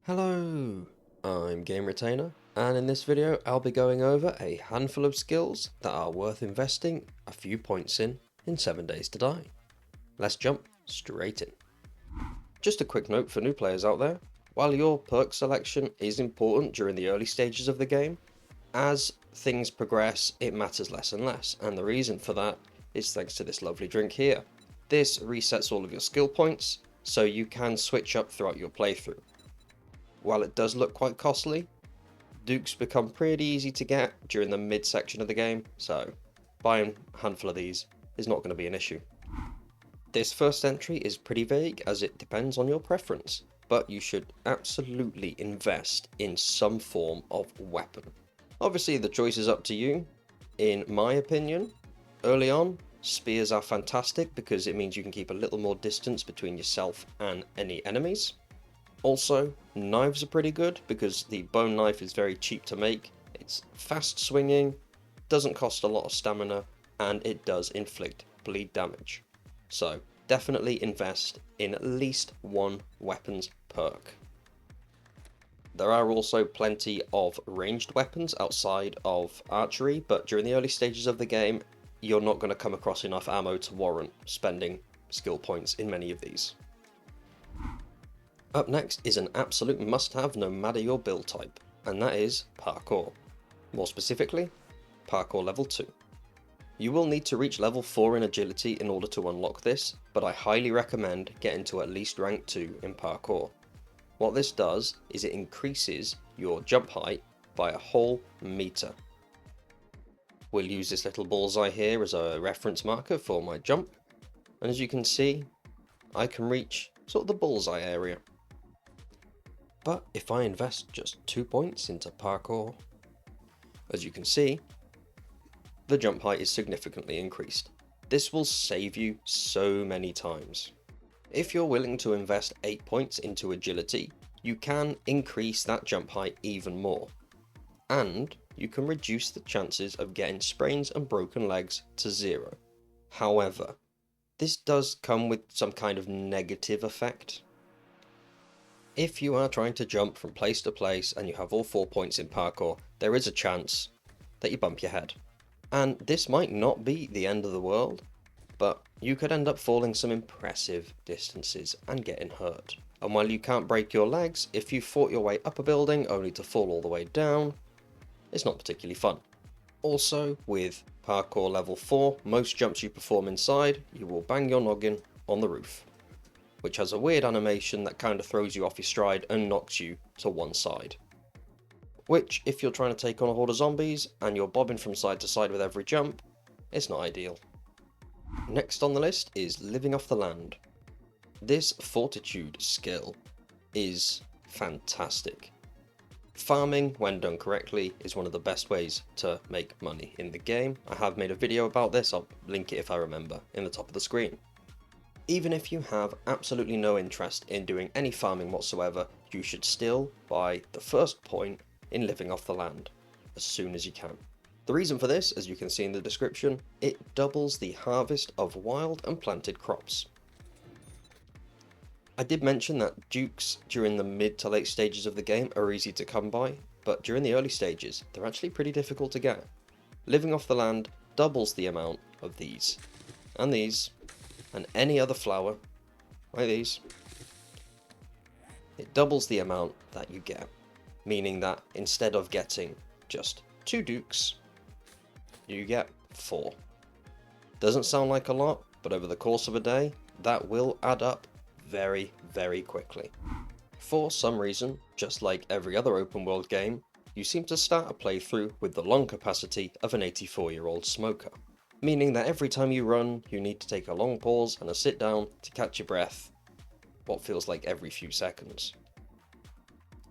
Hello, I'm Game Retainer, and in this video I'll be going over a handful of skills that are worth investing a few points in 7 Days to Die. Let's jump straight in. Just a quick note for new players out there, while your perk selection is important during the early stages of the game, as things progress it matters less and less, and the reason for that is thanks to this lovely drink here. This resets all of your skill points, so you can switch up throughout your playthrough. While it does look quite costly, dukes become pretty easy to get during the mid section of the game, so buying a handful of these is not going to be an issue. This first entry is pretty vague as it depends on your preference, but you should absolutely invest in some form of weapon. Obviously the choice is up to you. In my opinion, early on, spears are fantastic because it means you can keep a little more distance between yourself and any enemies. Also, knives are pretty good because the bone knife is very cheap to make, it's fast swinging, doesn't cost a lot of stamina, and it does inflict bleed damage. So definitely invest in at least one weapons perk. There are also plenty of ranged weapons outside of archery, but during the early stages of the game, you're not going to come across enough ammo to warrant spending skill points in many of these. Up next is an absolute must-have no matter your build type, and that is Parkour. More specifically, Parkour level 2. You will need to reach level 4 in agility in order to unlock this, but I highly recommend getting to at least rank 2 in Parkour. What this does is it increases your jump height by a whole meter. We'll use this little bullseye here as a reference marker for my jump, and as you can see, I can reach sort of the bullseye area. But if I invest just 2 points into Parkour, as you can see, the jump height is significantly increased. This will save you so many times. If you're willing to invest 8 points into agility, you can increase that jump height even more. And you can reduce the chances of getting sprains and broken legs to 0. However, this does come with some kind of negative effect. If you are trying to jump from place to place and you have all 4 points in Parkour, there is a chance that you bump your head. And this might not be the end of the world, but you could end up falling some impressive distances and getting hurt. And while you can't break your legs, if you fought your way up a building only to fall all the way down, it's not particularly fun. Also, with Parkour level 4, most jumps you perform inside, you will bang your noggin on the roof, which has a weird animation that kind of throws you off your stride and knocks you to one side. Which, if you're trying to take on a horde of zombies and you're bobbing from side to side with every jump, it's not ideal. Next on the list is living off the land. This fortitude skill is fantastic. Farming, when done correctly, is one of the best ways to make money in the game. I have made a video about this, I'll link it if I remember, in the top of the screen. Even if you have absolutely no interest in doing any farming whatsoever, you should still buy the first point in living off the land as soon as you can. The reason for this, as you can see in the description, it doubles the harvest of wild and planted crops. I did mention that dukes during the mid to late stages of the game are easy to come by, but during the early stages they're actually pretty difficult to get. Living off the land doubles the amount of these, and any other flower, like these. It doubles the amount that you get, meaning that instead of getting just 2 dukes, you get 4. Doesn't sound like a lot, but over the course of a day, that will add up very, very quickly. For some reason, just like every other open world game, you seem to start a playthrough with the lung capacity of an 84-year-old smoker. Meaning that every time you run, you need to take a long pause and a sit down to catch your breath, what feels like every few seconds.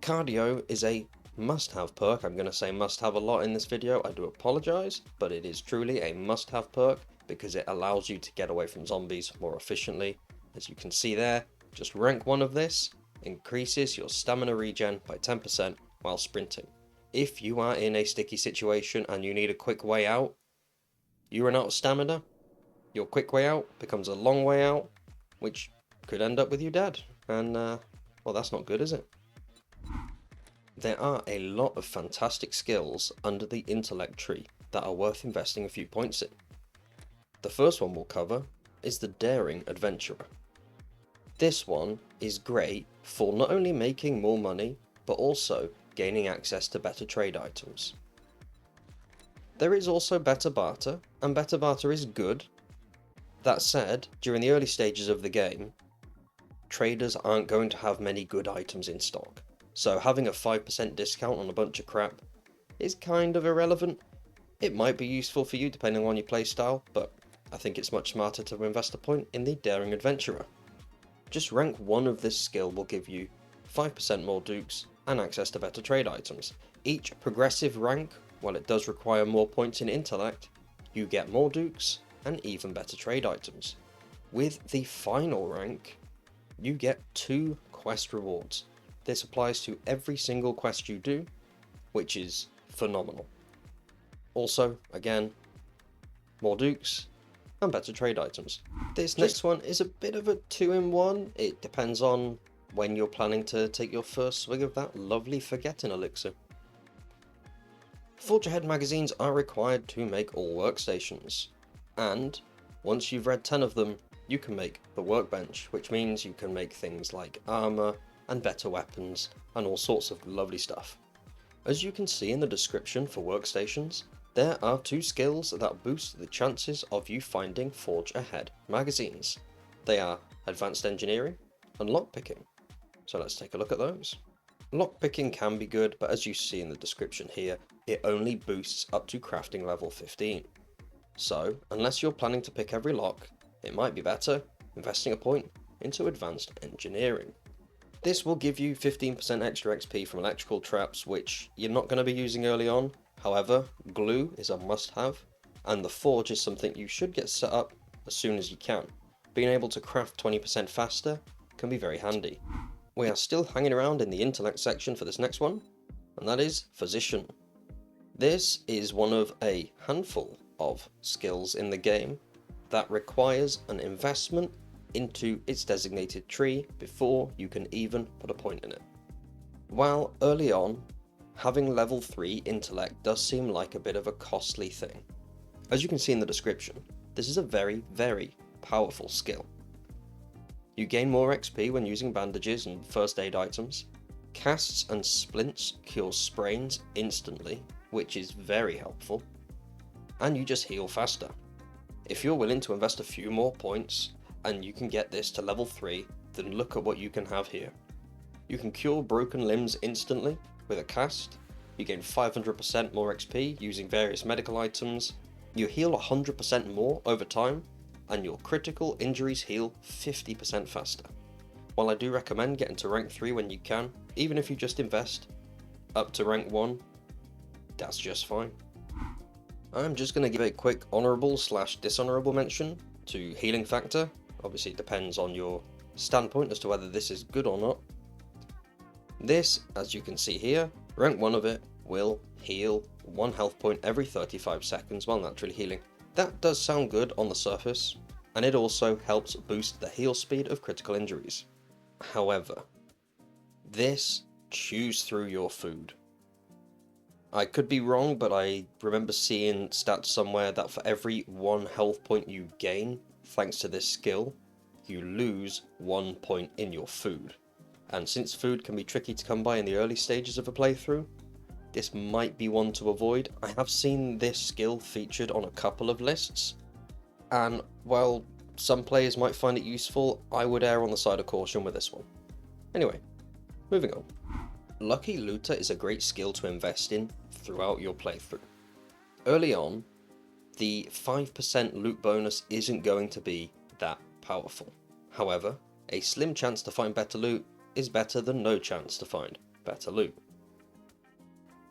Cardio is a must-have perk. I'm going to say must-have a lot in this video, I do apologise, but it is truly a must-have perk because it allows you to get away from zombies more efficiently. As you can see there, just rank 1 of this increases your stamina regen by 10% while sprinting. If you are in a sticky situation and you need a quick way out, you run out of stamina, your quick way out becomes a long way out, which could end up with you dead, and well, that's not good, is it? There are a lot of fantastic skills under the intellect tree that are worth investing a few points in. The first one we'll cover is the daring adventurer. This one is great for not only making more money, but also gaining access to better trade items. There is also better barter, and better barter is good. That said, during the early stages of the game, traders aren't going to have many good items in stock, so having a 5% discount on a bunch of crap is kind of irrelevant. It might be useful for you depending on your playstyle, but I think it's much smarter to invest a point in the Daring Adventurer. Just rank 1 of this skill will give you 5% more dukes and access to better trade items. Each progressive rank, while it does require more points in intellect, you get more dukes and even better trade items. With the final rank, you get 2 quest rewards. This applies to every single quest you do, which is phenomenal. Also, again, more dukes and better trade items. This next one is a bit of a 2-in-1. It depends on when you're planning to take your first swig of that lovely Fergit'n elixir. Forge Ahead magazines are required to make all workstations, and once you've read 10 of them, you can make the workbench, which means you can make things like armor and better weapons and all sorts of lovely stuff. As you can see in the description for workstations, there are 2 skills that boost the chances of you finding Forge Ahead magazines. They are Advanced Engineering and Lockpicking. So let's take a look at those. Lockpicking can be good, but as you see in the description here, it only boosts up to crafting level 15. So, unless you're planning to pick every lock, it might be better investing a point into Advanced Engineering. This will give you 15% extra XP from electrical traps, which you're not going to be using early on. However, glue is a must-have, and the forge is something you should get set up as soon as you can. Being able to craft 20% faster can be very handy. We are still hanging around in the intellect section for this next one, and that is Physician. This is one of a handful of skills in the game that requires an investment into its designated tree before you can even put a point in it. While early on, having level 3 intellect does seem like a bit of a costly thing. As you can see in the description, this is a very, very powerful skill. You gain more XP when using bandages and first aid items. Casts and splints cure sprains instantly, which is very helpful. And you just heal faster. If you're willing to invest a few more points and you can get this to level 3, then look at what you can have here. You can cure broken limbs instantly with a cast, you gain 500% more XP using various medical items, you heal 100% more over time, and your critical injuries heal 50% faster. While I do recommend getting to rank 3 when you can, even if you just invest up to rank 1, that's just fine. I'm just going to give a quick honourable/dishonourable mention to healing factor. Obviously it depends on your standpoint as to whether this is good or not. This, as you can see here, rank 1 of it will heal 1 health point every 35 seconds while naturally healing. That does sound good on the surface, and it also helps boost the heal speed of critical injuries. However, this chews through your food. I could be wrong, but I remember seeing stats somewhere that for every 1 health point you gain, thanks to this skill, you lose 1 point in your food. And since food can be tricky to come by in the early stages of a playthrough, this might be one to avoid. I have seen this skill featured on a couple of lists, and while some players might find it useful, I would err on the side of caution with this one. Anyway, moving on. Lucky Looter is a great skill to invest in throughout your playthrough. Early on, the 5% loot bonus isn't going to be that powerful. However, a slim chance to find better loot is better than no chance to find better loot.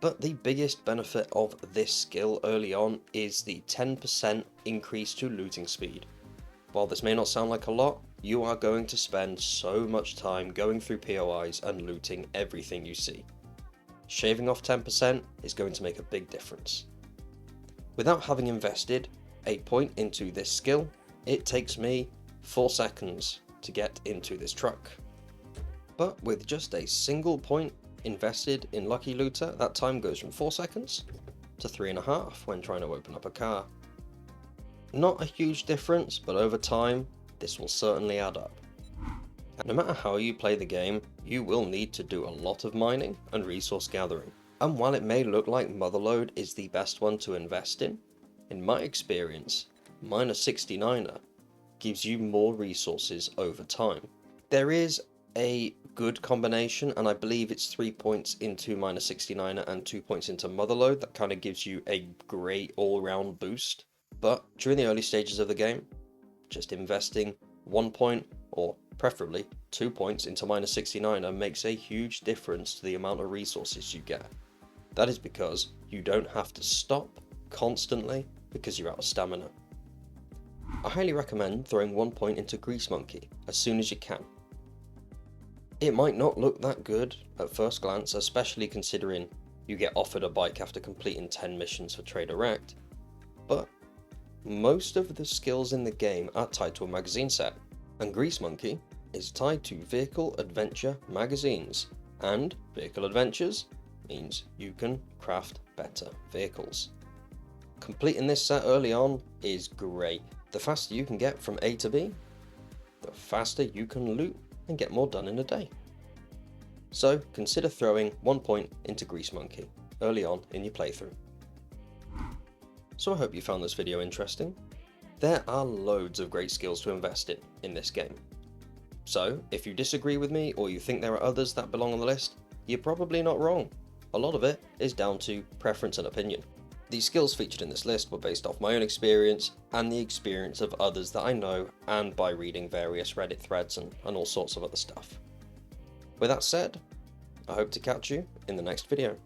But the biggest benefit of this skill early on is the 10% increase to looting speed. While this may not sound like a lot, you are going to spend so much time going through POIs and looting everything you see. Shaving off 10% is going to make a big difference. Without having invested a point into this skill, it takes me 4 seconds to get into this truck. But with just a single point invested in Lucky Looter, that time goes from 4 seconds to 3.5 when trying to open up a car. Not a huge difference, but over time, this will certainly add up. No matter how you play the game, you will need to do a lot of mining and resource gathering. And while it may look like Motherlode is the best one to invest in my experience, -69er gives you more resources over time. There is a good combination, and I believe it's 3 points into -69er and 2 points into Motherlode that kind of gives you a great all-round boost. But during the early stages of the game, just investing 1 point or preferably 2 points into -69er makes a huge difference to the amount of resources you get. That is because you don't have to stop constantly because you're out of stamina. I highly recommend throwing 1 point into Grease Monkey as soon as you can. It might not look that good at first glance, especially considering you get offered a bike after completing 10 missions for Trade Direct, but most of the skills in the game are tied to a magazine set, and Grease Monkey is tied to Vehicle Adventure magazines, and Vehicle Adventures means you can craft better vehicles. Completing this set early on is great. The faster you can get from A to B, the faster you can loot and get more done in a day. So consider throwing 1 point into Grease Monkey early on in your playthrough. So I hope you found this video interesting. There are loads of great skills to invest in this game. So if you disagree with me or you think there are others that belong on the list, you're probably not wrong. A lot of it is down to preference and opinion. These skills featured in this list were based off my own experience and the experience of others that I know, and by reading various Reddit threads and all sorts of other stuff. With that said, I hope to catch you in the next video.